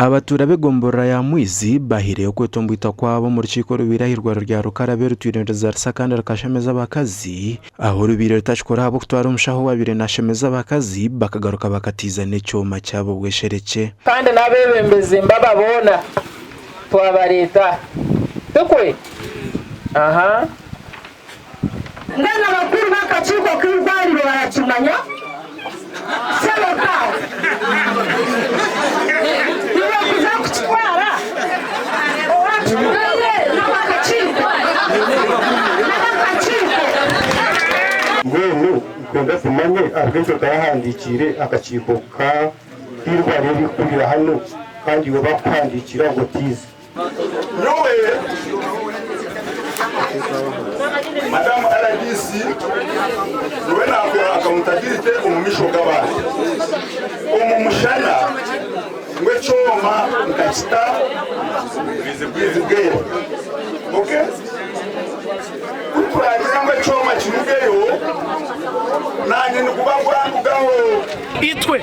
Abatura begombora ya mwizi bahiriye kwetombuita kwabo mu rukiko rubirahirwa rya Rukarabe rutwirendeza rusakanda rukashemeza abakazi aho rubire rutashikora abo kutwara umushaho wabire nashemeza abakazi bakagaruka bakatiza n'icyoma cyabo bweshereke kandi nabebembeze mbababona twaba leta tukwe aha ngana bakuru bakaciko kw'irwariro barakimanya sebaka kwenda kumanye ariko tahandikire akaciko ka irwariye bikurira hano kandi yo bakwandikira ngo tize nowe Madame RDC nowe nakora accountability umumisho g'abantu umumushana ngwe choma nkachita bizibwire okay kurangira ngwe choma kimugeyo nanye nikubangwangugaho itwe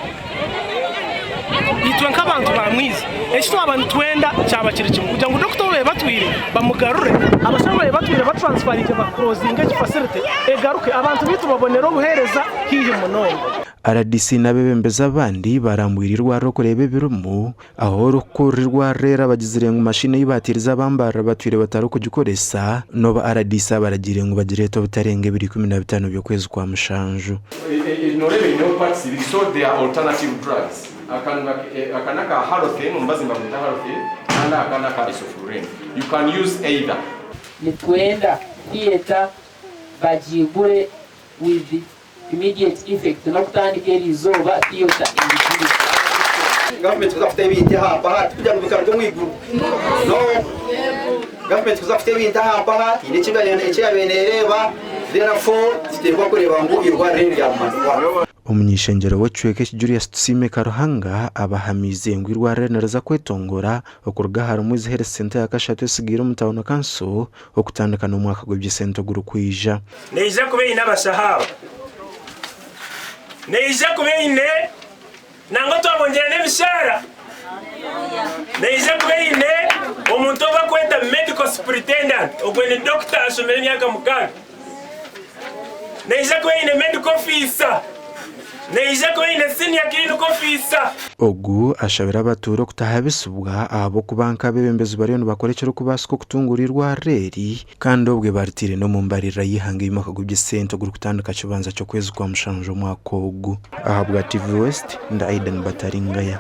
nk'abantu bamwize ekitwa abantu twenda cyaba kiri kimwe kugira ngo Dr. we batwire bamugarure abashoboye batwire batransferike bakrozinga facility egaruke abantu bitu babonero buhereza hiye munondo RDC nabebembeza abandi baramwirirwa ro kurebe birumu aho rukurirwa rera bagizire ngo mashine yibatiriza bambara batwire bataro kugikoresa no RDC baragire ngo bagireto butarenge 2015 byo kwezi kwa mushanju norebe no parts so there are alternative drugs akanaka halothen mbazimba muta halothen anda akanaka isoflurin you can use either nitwenda theater bajibure with immediate effect no kutandika erizoba theater indikiri government kuzafite ibintu hapa kugira ngo bikarwe mwiguru no government kuzafite ibintu hapa ine cyabenereba therefore ziterwa kureba ngo irware rya mwana umunyishengero w'Cweke Julius Tsime Karuhanga abahamize ngo irware naraza kwetongora okurga harumuze health center yakashatu sigira umutawono kanso okutandukana umwaka gw'byesento gurukwija neje kubeyina abashahaba neje kubeyine nango twabongera n'emishara neje kubeyine omuntu obakweta medical superintendent ogwene doctor ashomere myaka mukaga neje kubeyine medical officer ogu ashabira abaturo kutahabisubwa abo kubanka bebembezi bariyo bakorekera kubasiko kutungurirwa reri kandi obwe bartire no mumbarira yihange imaka gubyesento guru kutanduka kibanza cyo kwezi kwa mushanjo mwako ogu ahabwa TV West nda Aiden Bataringaya.